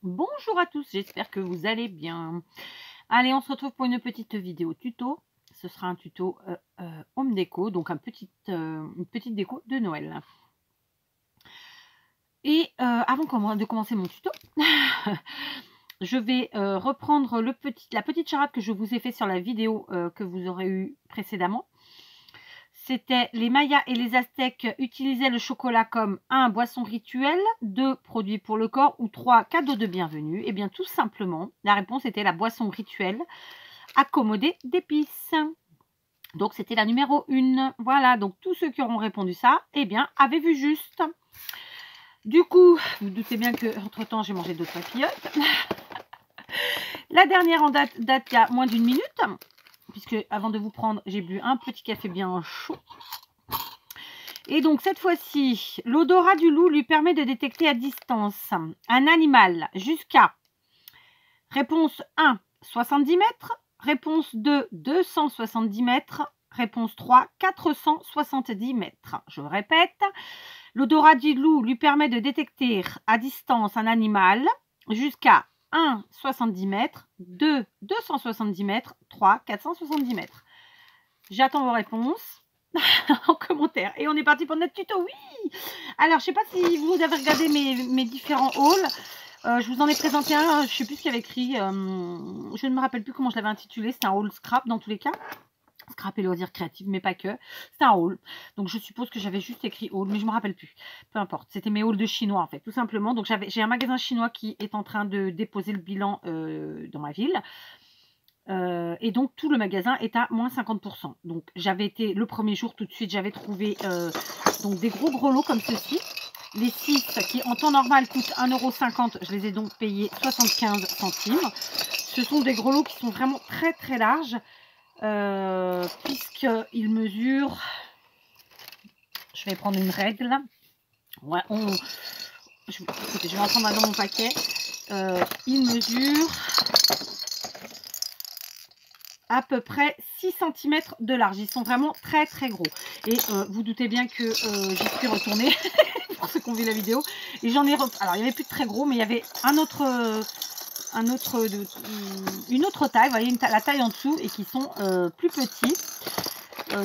Bonjour à tous, j'espère que vous allez bien. Allez, on se retrouve pour une petite vidéo tuto. Ce sera un tuto home déco, donc une petite déco de Noël. Et avant de commencer mon tuto, je vais reprendre la petite charade que je vous ai fait sur la vidéo que vous aurez eue précédemment. C'était les Mayas et les Aztèques utilisaient le chocolat comme 1. Boisson rituelle, 2. Produit pour le corps ou 3. Cadeau de bienvenue. Et bien tout simplement, la réponse était la boisson rituelle accommodée d'épices. Donc c'était la numéro 1. Voilà, donc tous ceux qui auront répondu ça, eh bien, avaient vu juste. Du coup, vous doutez bien que entre temps j'ai mangé d'autres papillotes. La dernière en date il y a moins d'une minute. Puisque avant de vous prendre, j'ai bu un petit café bien chaud. Et donc cette fois-ci, l'odorat du loup lui permet de détecter à distance un animal jusqu'à réponse 1, 70 mètres, réponse 2, 270 mètres, réponse 3, 470 mètres. Je répète, l'odorat du loup lui permet de détecter à distance un animal jusqu'à 1, 70 mètres, 2, 270 mètres, 3, 470 mètres. J'attends vos réponses en commentaire. Et on est parti pour notre tuto, oui. Alors, je ne sais pas si vous avez regardé mes différents hauls. Je vous en ai présenté un, je ne sais plus ce qu'il y avait écrit. Je ne me rappelle plus comment je l'avais intitulé. C'était un haul scrap dans tous les cas. Scrap et loisirs créatifs, mais pas que. C'était un haul. Donc, je suppose que j'avais juste écrit haul, mais je ne me rappelle plus. Peu importe. C'était mes hauls de chinois, en fait, tout simplement. Donc, j'ai un magasin chinois qui est en train de déposer le bilan dans ma ville. Et donc tout le magasin est à moins 50%. Donc j'avais été le premier jour tout de suite, j'avais trouvé donc des gros grelots comme ceci. Les 6 qui en temps normal coûtent 1,50 €, je les ai donc payés 75 centimes. Ce sont des grelots qui sont vraiment très très larges puisqu'ils mesurent, je vais prendre une règle. Ouais, je vais en prendre un dans mon paquet. Ils mesurent à peu près 6 cm de large. Ils sont vraiment très très gros. Et vous doutez bien que j'y suis retournée pour ceux qui ont vu la vidéo. Et j'en ai... Alors, il n'y avait plus de très gros, mais il y avait une autre taille. Vous voyez, la taille en dessous et qui sont plus petits.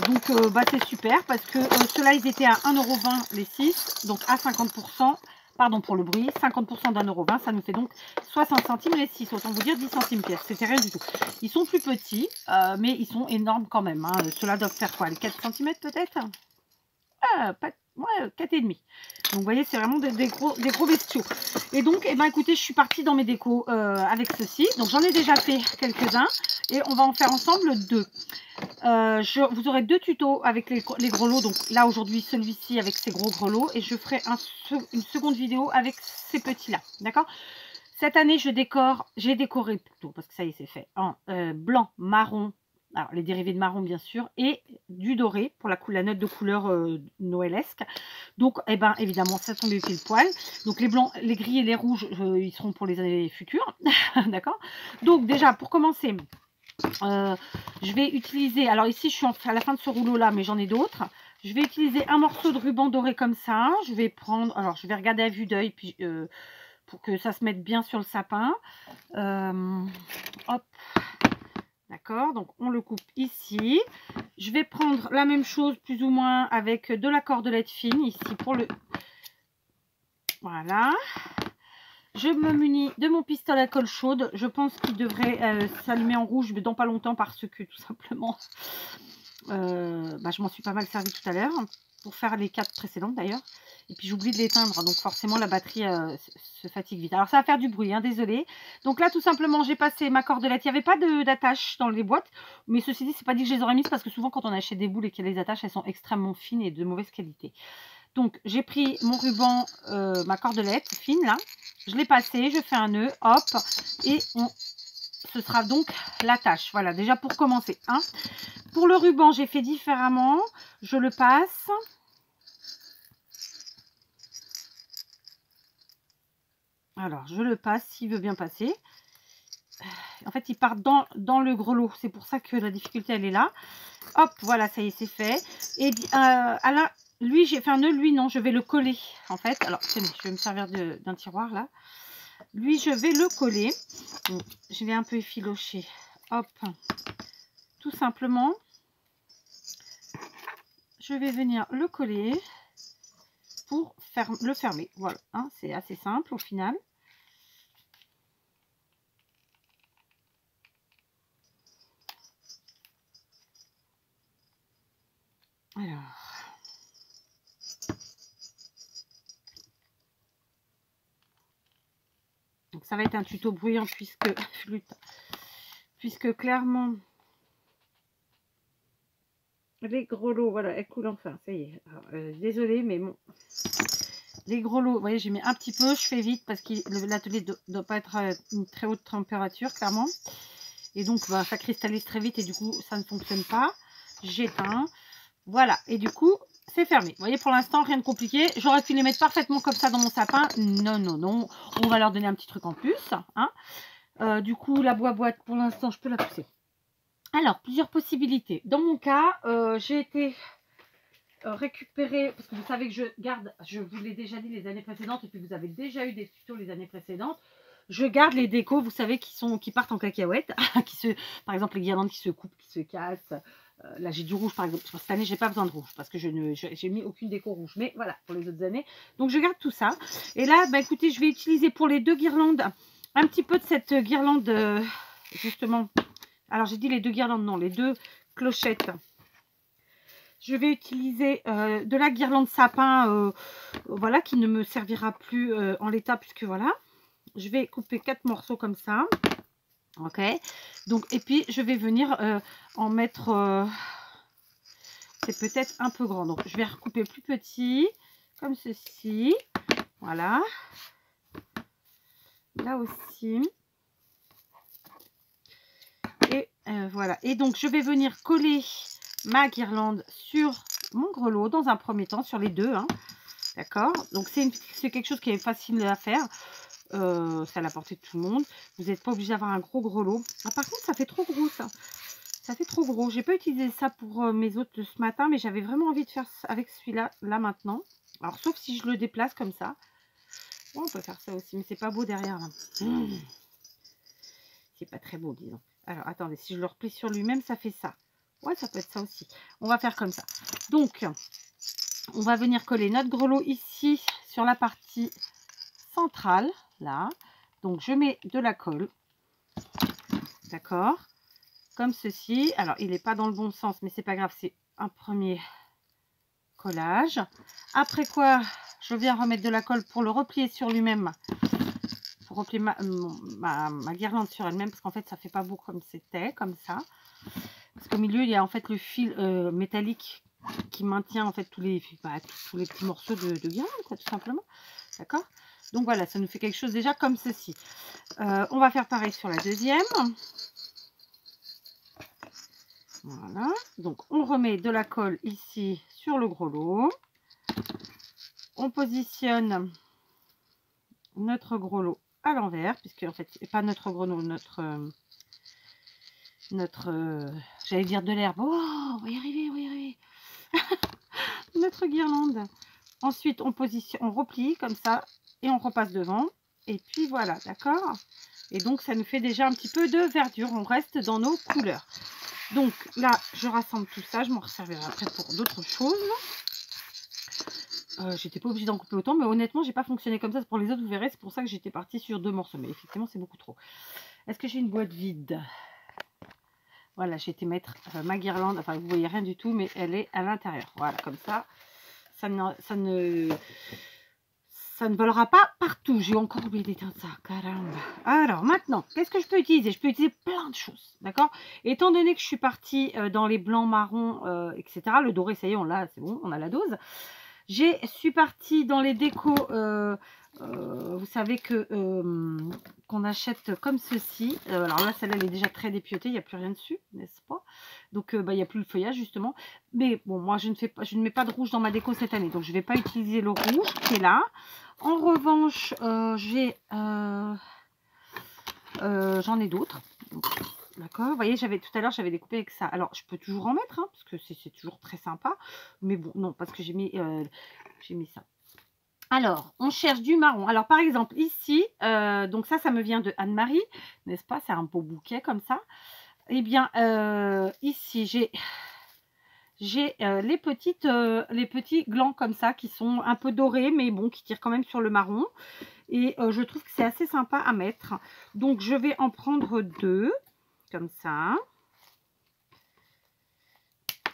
Donc, c'est super parce que ceux-là, ils étaient à 1,20 € les 6. Donc, à 50%. Pardon pour le bruit, 50% d'1,20 €, ça nous fait donc 60 centimes les 6, autant vous dire 10 centimes pièce, c'était rien du tout. Ils sont plus petits, mais ils sont énormes quand même. Hein. Ceux-là doivent faire quoi, les 4 cm peut-être? Ouais, 4,5. Donc vous voyez, c'est vraiment des gros bestiaux. Et donc, eh ben, écoutez, je suis partie dans mes décos avec ceci. Donc j'en ai déjà fait quelques-uns et on va en faire ensemble 2. Vous aurez 2 tutos avec les grelots. Donc là aujourd'hui celui-ci avec ces gros grelots et je ferai une seconde vidéo avec ces petits-là. D'accord? Cette année j'ai décoré plutôt parce que ça y est c'est fait en blanc, marron. Alors, les dérivés de marron, bien sûr, et du doré pour la note de couleur noëlesque. Donc, eh ben, évidemment, ça tombe pile poil. Donc, les blancs, les gris et les rouges, ils seront pour les années futures. D'accord? Donc, déjà, pour commencer, je vais utiliser... Alors, ici, je suis à la fin de ce rouleau-là, mais j'en ai d'autres. Je vais utiliser un morceau de ruban doré comme ça. Je vais prendre... Alors, je vais regarder à vue d'œil, puis... pour que ça se mette bien sur le sapin. Hop. D'accord, donc on le coupe ici. Je vais prendre la même chose plus ou moins avec de la cordelette fine ici pour le... Voilà. Je me munis de mon pistolet à colle chaude. Je pense qu'il devrait s'allumer en rouge mais dans pas longtemps parce que tout simplement je m'en suis pas mal servi tout à l'heure pour faire les 4 précédentes d'ailleurs. Et puis j'oublie de l'éteindre, donc forcément la batterie se fatigue vite. Alors ça va faire du bruit, hein, désolé. Donc là tout simplement j'ai passé ma cordelette. Il n'y avait pas d'attache dans les boîtes, mais ceci dit c'est pas dit que je les aurais mises parce que souvent quand on achète des boules et qu'il y a les attaches, elles sont extrêmement fines et de mauvaise qualité. Donc j'ai pris mon ruban, ma cordelette fine là, je l'ai passé, je fais un nœud, hop, et ce sera donc l'attache. Voilà, déjà pour commencer. Hein. Pour le ruban, j'ai fait différemment. Je le passe. Alors, je le passe s'il veut bien passer. En fait, il part dans le grelot. C'est pour ça que la difficulté, elle est là. Hop, voilà, ça y est, c'est fait. Et lui, j'ai fait un nœud. Lui, non, je vais le coller, en fait. Alors, tenez, je vais me servir d'un tiroir, là. Lui, je vais le coller. Donc, je vais un peu effilocher. Hop. Tout simplement. Je vais venir le coller pour le fermer. Voilà, hein, c'est assez simple au final. Alors. Donc ça va être un tuto bruyant puisque clairement les grelots, voilà, elles coulent enfin, ça y est. Désolée, mais bon. Les grelots, vous voyez, j'ai mis un petit peu, je fais vite parce que l'atelier ne doit pas être à une très haute température, clairement. Et donc, bah, ça cristallise très vite et du coup, ça ne fonctionne pas. J'éteins. Voilà, et du coup, c'est fermé. Vous voyez, pour l'instant, rien de compliqué. J'aurais pu les mettre parfaitement comme ça dans mon sapin. Non, non, non. On va leur donner un petit truc en plus. Hein. Du coup, la boîte, pour l'instant, je peux la pousser. Alors, plusieurs possibilités. Dans mon cas, j'ai été récupérer, parce que vous savez que je garde, je vous l'ai déjà dit les années précédentes, et puis vous avez déjà eu des tutos les années précédentes. Je garde les décos, vous savez, qui partent en cacahuètes, par exemple les guirlandes qui se coupent, qui se cassent. Là, j'ai du rouge, par exemple. Cette année, j'ai pas besoin de rouge parce que j'ai mis aucune déco rouge. Mais voilà, pour les autres années. Donc, je garde tout ça. Et là, bah, écoutez, je vais utiliser pour les deux guirlandes un petit peu de cette guirlande, justement. Alors, j'ai dit les deux guirlandes, non, les deux clochettes. Je vais utiliser de la guirlande sapin, voilà, qui ne me servira plus en l'état, puisque voilà. Je vais couper 4 morceaux comme ça. Ok, donc et puis je vais venir en mettre, c'est peut-être un peu grand, donc je vais recouper plus petit comme ceci, voilà, là aussi, et voilà, et donc je vais venir coller ma guirlande sur mon grelot dans un premier temps, sur les deux, hein, d'accord, donc c'est quelque chose qui est facile à faire. C'est à la portée de tout le monde. Vous n'êtes pas obligé d'avoir un gros grelot. Ah, par contre, ça fait trop gros, ça. Ça fait trop gros. J'ai pas utilisé ça pour mes autres de ce matin, mais j'avais vraiment envie de faire avec celui-là, là, maintenant. Alors, sauf si je le déplace comme ça. Ouais, on peut faire ça aussi, mais c'est pas beau derrière, là. C'est pas très beau, disons. Alors, attendez, si je le replie sur lui-même, ça fait ça. Ouais, ça peut être ça aussi. On va faire comme ça. Donc, on va venir coller notre grelot ici, sur la partie centrale. Là, donc je mets de la colle, d'accord, comme ceci. Alors il n'est pas dans le bon sens, mais c'est pas grave, c'est un premier collage. Après quoi, je viens remettre de la colle pour le replier sur lui-même, pour replier ma guirlande sur elle-même, parce qu'en fait ça fait pas beau comme c'était, comme ça, parce qu'au milieu il y a en fait le fil métallique qui maintient en fait tous les petits morceaux de guirlande, quoi, tout simplement, d'accord. Donc voilà, ça nous fait quelque chose déjà comme ceci. On va faire pareil sur la deuxième. Voilà. Donc on remet de la colle ici sur le grelot. On positionne notre grelot à l'envers, puisque en fait, pas notre grelot, j'allais dire de l'herbe. Oh, on va y arriver, on va y arriver. Notre guirlande. Ensuite, on replie comme ça et on repasse devant. Et puis voilà, d'accord. Et donc, ça nous fait déjà un petit peu de verdure. On reste dans nos couleurs. Donc là, je rassemble tout ça. Je m'en resservirai après pour d'autres choses. J'étais pas obligée d'en couper autant, mais honnêtement, j'ai pas fonctionné comme ça. Pour les autres, vous verrez, c'est pour ça que j'étais partie sur 2 morceaux. Mais effectivement, c'est beaucoup trop. Est-ce que j'ai une boîte vide? Voilà, j'ai été mettre ma guirlande. Enfin, vous voyez rien du tout, mais elle est à l'intérieur. Voilà, comme ça. Ça ne volera pas partout. J'ai encore oublié d'éteindre ça. Caramba. Alors maintenant, qu'est-ce que je peux utiliser? Je peux utiliser plein de choses. D'accord. Étant donné que je suis partie dans les blancs, marrons, etc. Le doré, ça y est, on l'a, c'est bon, on a la dose. Je suis partie dans les décos. Vous savez que qu'on achète comme ceci. Alors là, celle-là, elle est déjà très dépiotée. Il n'y a plus rien dessus, n'est-ce pas? Donc, il n'y a plus le feuillage, justement. Mais bon, moi, je ne mets pas de rouge dans ma déco cette année. Donc, je ne vais pas utiliser le rouge qui est là. En revanche, j'en ai d'autres. D'accord, vous voyez, tout à l'heure, j'avais découpé avec ça. Alors, je peux toujours en mettre, hein, parce que c'est toujours très sympa. Mais bon, non, parce que j'ai mis ça. Alors, on cherche du marron. Alors, par exemple, ici, donc ça me vient de Anne-Marie, n'est-ce pas? C'est un beau bouquet comme ça. Eh bien, ici, j'ai les petits glands comme ça qui sont un peu dorés, mais bon, qui tirent quand même sur le marron. Et je trouve que c'est assez sympa à mettre. Donc, je vais en prendre 2, comme ça.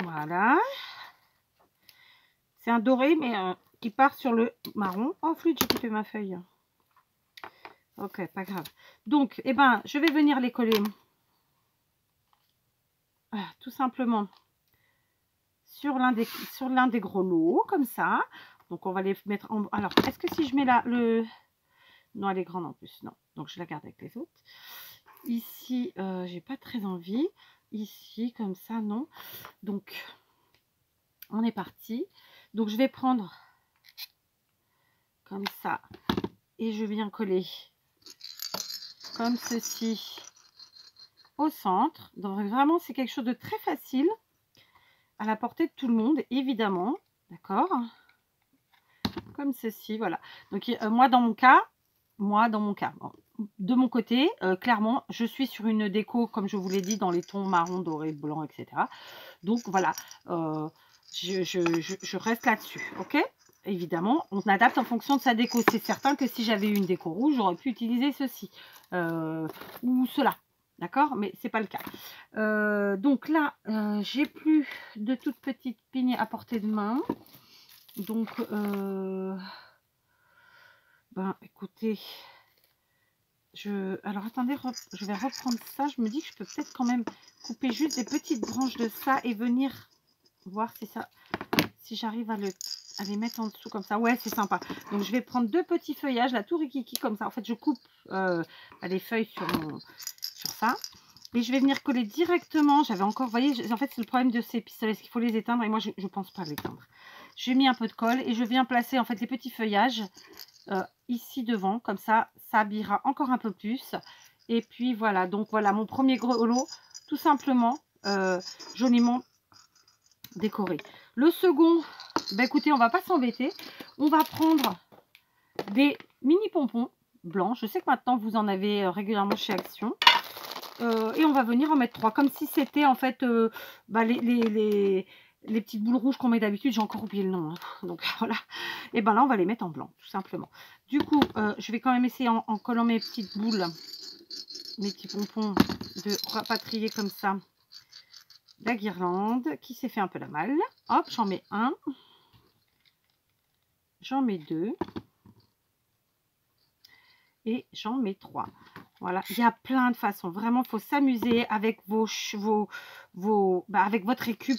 Voilà. C'est un doré, mais qui part sur le marron. Oh, flûte, j'ai coupé ma feuille. Ok, pas grave. Donc, eh ben, je vais venir les coller. Tout simplement sur l'un des gros lots, comme ça. Donc, on va les mettre en... Alors, est-ce que si je mets là le... Non, elle est grande en plus. Non, donc je la garde avec les autres. Ici, j'ai pas très envie. Ici, comme ça, non. Donc, on est parti. Donc, je vais prendre comme ça. Et je viens coller comme ceci au centre. Donc, vraiment, c'est quelque chose de très facile à la portée de tout le monde, évidemment. D'accord? Comme ceci, voilà. Donc, moi, dans mon cas, de mon côté, clairement, je suis sur une déco, comme je vous l'ai dit, dans les tons marron, doré, blanc, etc. Donc, voilà, je reste là-dessus, ok? Évidemment, on adapte en fonction de sa déco. C'est certain que si j'avais eu une déco rouge, j'aurais pu utiliser ceci ou cela. D'accord? Mais c'est pas le cas. Donc là, j'ai plus de toutes petites pignes à portée de main. Donc, ben, écoutez, alors attendez, je vais reprendre ça. Je me dis que je peux peut-être quand même couper juste des petites branches de ça et venir voir si j'arrive à les mettre en dessous comme ça. Ouais, c'est sympa. Donc, je vais prendre 2 petits feuillages, la tout rikiki comme ça. En fait, je coupe les feuilles sur ça. Et je vais venir coller directement. J'avais encore, vous voyez, en fait, c'est le problème de ces pistolets, c'est qu'il faut les éteindre. Et moi, je ne pense pas l'éteindre. J'ai mis un peu de colle et je viens placer, en fait, les petits feuillages ici devant. Comme ça habillera encore un peu plus. Et puis, voilà. Donc, voilà, mon premier gros lot, tout simplement, joliment décoré. Le second, bah écoutez, on va pas s'embêter. On va prendre des mini pompons blancs. Je sais que maintenant, vous en avez régulièrement chez Action. Et on va venir en mettre 3, comme si c'était en fait les petites boules rouges qu'on met d'habitude. J'ai encore oublié le nom, hein. Donc voilà. Et ben là, on va les mettre en blanc, tout simplement. Du coup, je vais quand même essayer en collant mes petites boules, mes petits pompons, de rapatrier comme ça la guirlande qui s'est fait un peu la malle. Hop, j'en mets un. J'en mets 2. Et j'en mets 3. Voilà, il y a plein de façons. Vraiment, il faut s'amuser avec avec votre récup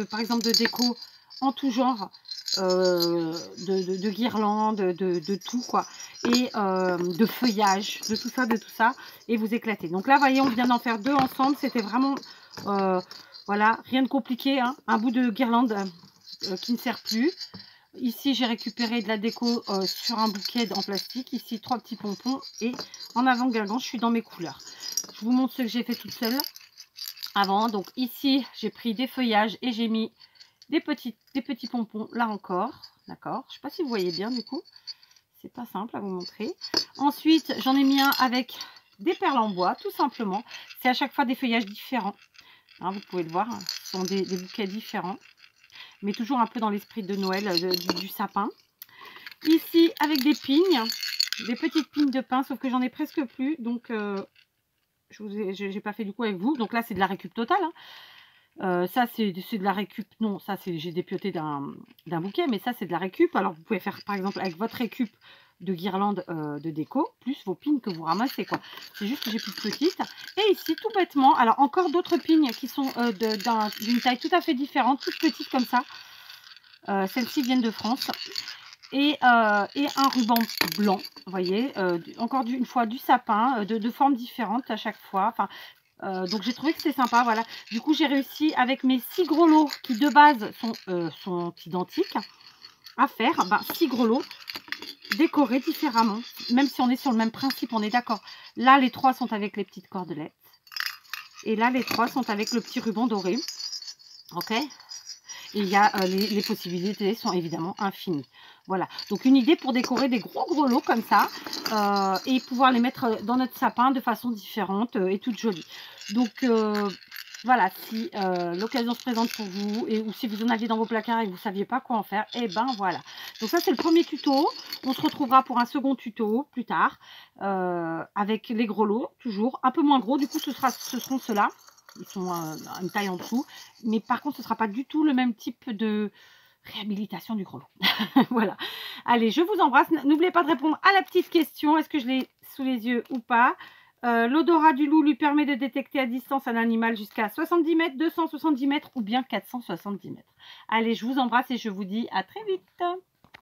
par exemple, de déco en tout genre, de guirlandes, de tout, quoi. Et de feuillage, de tout ça. Et vous éclatez. Donc là, voyez, on vient d'en faire 2 ensemble. C'était vraiment, voilà, rien de compliqué, hein. Un bout de guirlande qui ne sert plus. Ici, j'ai récupéré de la déco sur un bouquet en plastique. Ici, 3 petits pompons. Et en avant Guingamp, je suis dans mes couleurs. Je vous montre ce que j'ai fait toute seule avant. Donc ici, j'ai pris des feuillages et j'ai mis des petits pompons là encore. D'accord? Je ne sais pas si vous voyez bien du coup. C'est pas simple à vous montrer. Ensuite, j'en ai mis un avec des perles en bois, tout simplement. C'est à chaque fois des feuillages différents. Hein, vous pouvez le voir. Ce sont des bouquets différents, mais toujours un peu dans l'esprit de Noël, du sapin. Ici, avec des pignes, des petites pignes de pin, sauf que j'en ai presque plus, donc je n'ai pas fait du coup avec vous. Donc là, c'est de la récup totale, hein. Ça, c'est de la récup. Non, ça, j'ai dépioté d'un bouquet, mais ça, c'est de la récup. Alors, vous pouvez faire, par exemple, avec votre récup de guirlande de déco, plus vos pignes que vous ramassez, quoi. C'est juste que j'ai plus petites. Et ici, tout bêtement, alors encore d'autres pignes qui sont d'une taille tout à fait différente, toutes petites comme ça. Celles-ci viennent de France. Et un ruban blanc, vous voyez, encore une fois du sapin, de formes différentes à chaque fois. Enfin, donc j'ai trouvé que c'était sympa, voilà. Du coup, j'ai réussi avec mes 6 gros lots qui de base sont identiques à faire 6 gros lots décorés différemment, même si on est sur le même principe, on est d'accord. Là, les 3 sont avec les petites cordelettes et là, les 3 sont avec le petit ruban doré. Ok. Et il y a, les possibilités sont évidemment infinies. Voilà, donc une idée pour décorer des gros lots comme ça, et pouvoir les mettre dans notre sapin de façon différente et toute jolie. Donc voilà, si l'occasion se présente pour vous, ou si vous en aviez dans vos placards et que vous ne saviez pas quoi en faire, et ben voilà. Donc ça, c'est le premier tuto. On se retrouvera pour un second tuto plus tard, avec les gros lots, toujours un peu moins gros. Du coup, ce seront ceux-là. Ils sont à une taille en dessous. Mais par contre, ce ne sera pas du tout le même type de réhabilitation du gros lot. Voilà. Allez, je vous embrasse. N'oubliez pas de répondre à la petite question. Est-ce que je l'ai sous les yeux ou pas? L'odorat du loup lui permet de détecter à distance un animal jusqu'à 70 mètres, 270 mètres ou bien 470 mètres. Allez, je vous embrasse et je vous dis à très vite.